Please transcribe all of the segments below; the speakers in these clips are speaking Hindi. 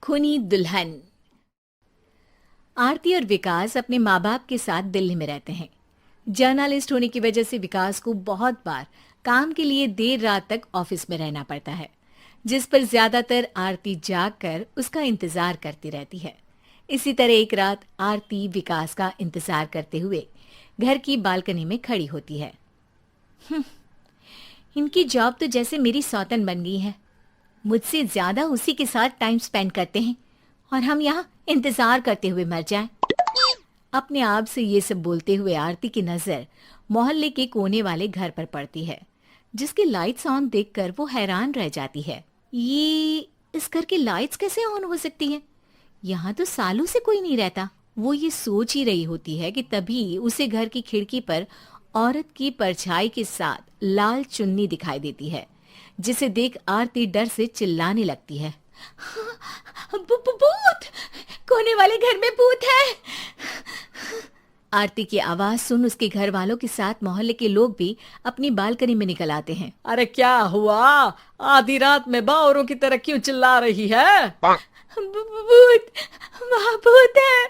खूनी दुल्हन। आरती और विकास अपने माँ बाप के साथ दिल्ली में रहते हैं। जर्नलिस्ट होने की वजह से विकास को बहुत बार काम के लिए देर रात तक ऑफिस में रहना पड़ता है, जिस पर ज्यादातर आरती जाग कर उसका इंतजार करती रहती है। इसी तरह एक रात आरती विकास का इंतजार करते हुए घर की बालकनी में खड़ी होती है। इनकी जॉब तो जैसे मेरी सौतन बन गई है। मुझसे ज्यादा उसी के साथ टाइम स्पेंड करते हैं और हम यहाँ इंतजार करते हुए मर जाएं। अपने आप से ये सब बोलते हुए आरती की नजर मोहल्ले के कोने वाले घर पर पड़ती है, जिसकी लाइट्स ऑन देखकर वो हैरान रह जाती है। ये इस घर की लाइट्स कैसे ऑन हो सकती हैं? यहाँ तो सालों से कोई नहीं रहता। वो ये सोच ही रही होती है कि तभी उसे घर की खिड़की पर औरत की परछाई के साथ लाल चुन्नी दिखाई देती है, जिसे देख आरती डर से चिल्लाने लगती है। भूत! कोने वाले घर में भूत है! आरती की आवाज सुन उसके घर वालों के साथ मोहल्ले के लोग भी अपनी बालकनी में निकल आते हैं। अरे क्या हुआ? आधी रात में बावरों की तरह क्यों चिल्ला रही है? भूत! वहाँ भूत है!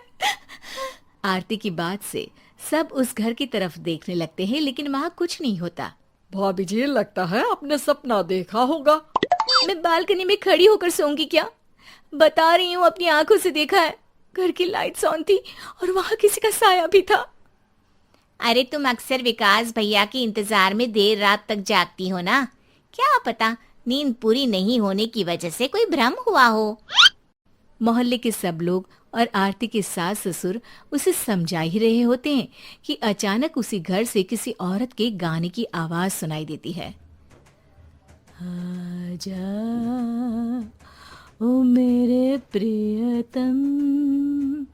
आरती की बात से सब उस घर की तरफ देखने लगते हैं, लेकिन वहाँ कुछ नहीं होता। भाभी जी, लगता है आपने सपना देखा होगा। मैं बालकनी में खड़ी होकर सोऊंगी क्या? बता रही हूँ, अपनी आंखों से देखा है। घर की लाइट्स ऑन थी और वहाँ किसी का साया भी था। अरे तुम अक्सर विकास भैया के इंतजार में देर रात तक जागती हो ना, क्या पता नींद पूरी नहीं होने की वजह से कोई भ्रम हुआ हो। मोहल्ले के सब लोग और आरती के सास ससुर उसे समझा ही रहे होते हैं कि अचानक उसी घर से किसी औरत के गाने की आवाज सुनाई देती है। आजा ओ मेरे प्रियतम,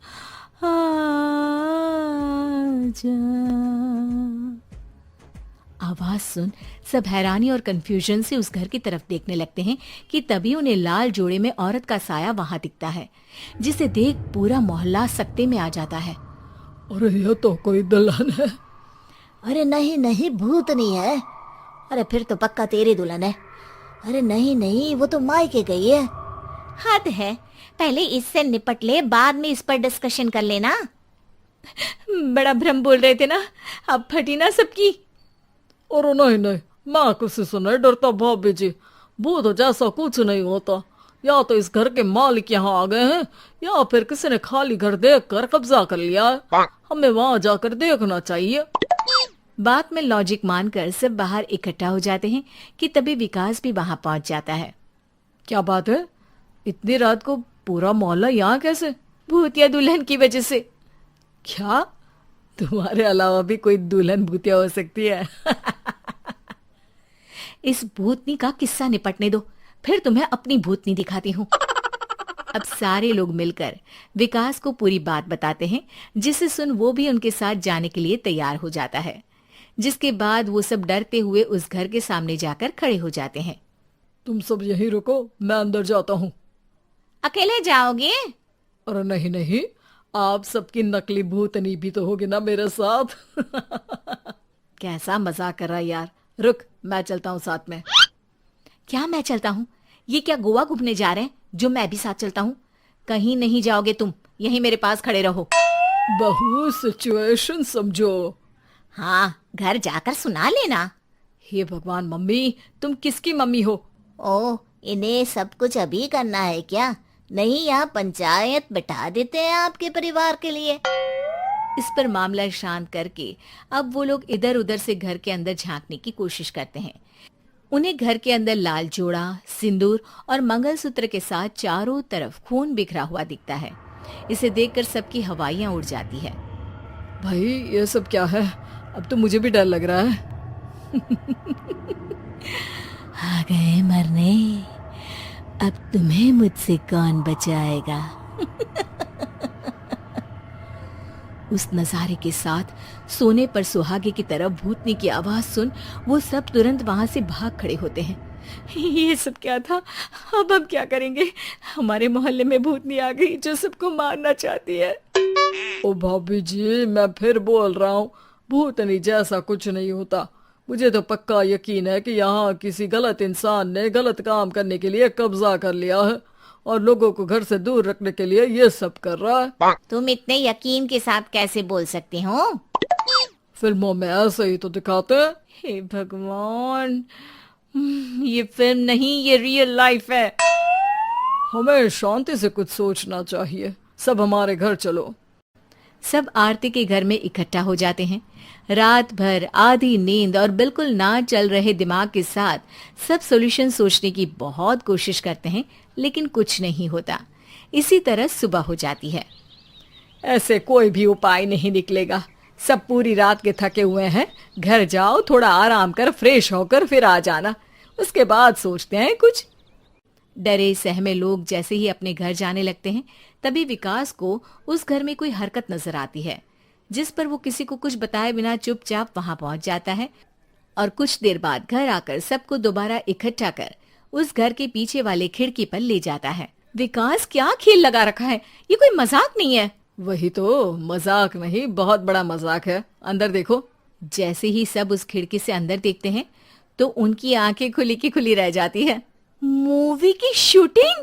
आजा। आवाज सुन सब हैरानी और कंफ्यूजन से उस घर की तरफ देखने लगते हैं कि तभी उन्हें लाल जोड़े में औरत का साया वहां दिखता है, जिसे देख पूरा मोहल्ला सकते में आ जाता है। अरे ये तो कोई दुल्हन है। अरे नहीं नहीं, भूत नहीं है। अरे फिर तो पक्का तेरी दुल्हन है। अरे नहीं नहीं, वो तो मायके गई है। हद है, पहले इससे निपट ले, बाद में इस पर डिस्कशन कर लेना। बड़ा भ्रम बोल रहे थे ना, अब फटी ना सबकी। और नहीं नहीं, मैं किसी से नहीं डरता भाभी जी। भूत जैसा कुछ नहीं होता। या तो इस घर के मालिक यहाँ आ गए हैं, या फिर किसी ने खाली घर देख कर कब्जा कर लिया है। हमें वहां जाकर देखना चाहिए। बात में लॉजिक मानकर सब बाहर इकट्ठा हो जाते हैं कि तभी विकास भी वहां पहुंच जाता है। क्या बात है? इतनी रात को पूरा मोहल्ला यहाँ कैसे? भूतिया दुल्हन की वजह से। क्या तुम्हारे अलावा भी कोई दुल्हन भूतिया हो सकती है? इस भूतनी का किस्सा निपटने दो, फिर तुम्हें अपनी भूतनी दिखाती हूँ। अब सारे लोग मिलकर विकास को पूरी बात बताते हैं, जिसे सुन वो भी उनके साथ जाने के लिए तैयार हो जाता है। जिसके बाद वो सब डरते हुए उस घर के सामने जाकर खड़े हो जाते हैं। तुम सब यहीं रुको, मैं अंदर जाता हूँ। अकेले जाओगे? अरे नहीं नहीं, आप सबकी नकली भूतनी भी तो होगी ना मेरे साथ। कैसा मजाक कर रहा यार। रुक, मैं चलता हूँ साथ में। क्या मैं चलता हूँ? ये क्या गोवा घूमने जा रहे हैं जो मैं भी साथ चलता हूँ? कहीं नहीं जाओगे तुम, यहीं मेरे पास खड़े रहो। बहू सिचुएशन समझो। हाँ, घर जाकर सुना लेना। हे भगवान, मम्मी तुम किसकी मम्मी हो? ओ, इन्हें सब कुछ अभी करना है क्या? नहीं, यहाँ पंचायत बैठा देते हैं आपके परिवार के लिए। इस पर मामला शांत करके अब वो लोग इधर उधर से घर के अंदर झांकने की कोशिश करते हैं। उन्हें घर के अंदर लाल जोड़ा, सिंदूर और मंगलसूत्र के साथ चारों तरफ खून बिखरा हुआ दिखता है। इसे देखकर सबकी हवाइयां उड़ जाती है। भाई ये सब क्या है? अब तो मुझे भी डर लग रहा है। आ गए मरने, अब तुम्हें मुझसे कौन बचाएगा? उस नजारे के साथ सोने पर सुहागे की तरह भूतनी की आवाज सुन वो सब तुरंत वहां से भाग खड़े होते हैं। ये सब क्या था? अब हम क्या करेंगे? हमारे मोहल्ले में भूतनी आ गई जो सबको मारना चाहती है। ओ भाभी जी, मैं फिर बोल रहा हूँ, भूतनी जैसा कुछ नहीं होता। मुझे तो पक्का यकीन है कि यहाँ किसी गलत इंसान ने गलत काम करने के लिए कब्जा कर लिया है और लोगों को घर से दूर रखने के लिए ये सब कर रहा है। तुम इतने यकीन के साथ कैसे बोल सकते हो? फिल्मों में ऐसे ही तो दिखाते हैं। हे भगवान, ये फिल्म नहीं, ये रियल लाइफ है। हमें शांति से कुछ सोचना चाहिए। सब हमारे घर चलो। सब आरती के घर में इकट्ठा हो जाते हैं। रात भर आधी नींद और बिल्कुल ना चल रहे दिमाग के साथ सब सॉल्यूशन सोचने की बहुत कोशिश करते हैं, लेकिन कुछ नहीं होता। इसी तरह सुबह हो जाती है। ऐसे कोई भी उपाय नहीं निकलेगा। सब पूरी रात के थके हुए हैं। घर जाओ, थोड़ा आराम कर, फ्रेश होकर फिर आ जाना, उसके बाद सोचते हैं कुछ। डरे सहमे लोग जैसे ही अपने घर जाने लगते हैं, तभी विकास को उस घर में कोई हरकत नजर आती है, जिस पर वो किसी को कुछ बताए बिना चुपचाप वहां पहुंच जाता है और कुछ देर बाद घर आकर सबको दोबारा इकट्ठा कर उस घर के पीछे वाले खिड़की पर ले जाता है। विकास, क्या खेल लगा रखा है? ये कोई मजाक नहीं है। वही तो, मजाक नहीं, बहुत बड़ा मजाक है। अंदर देखो। जैसे ही सब उस खिड़की से अंदर देखते हैं तो उनकी आंखें खुली की खुली रह जाती है। मूवी की शूटिंग!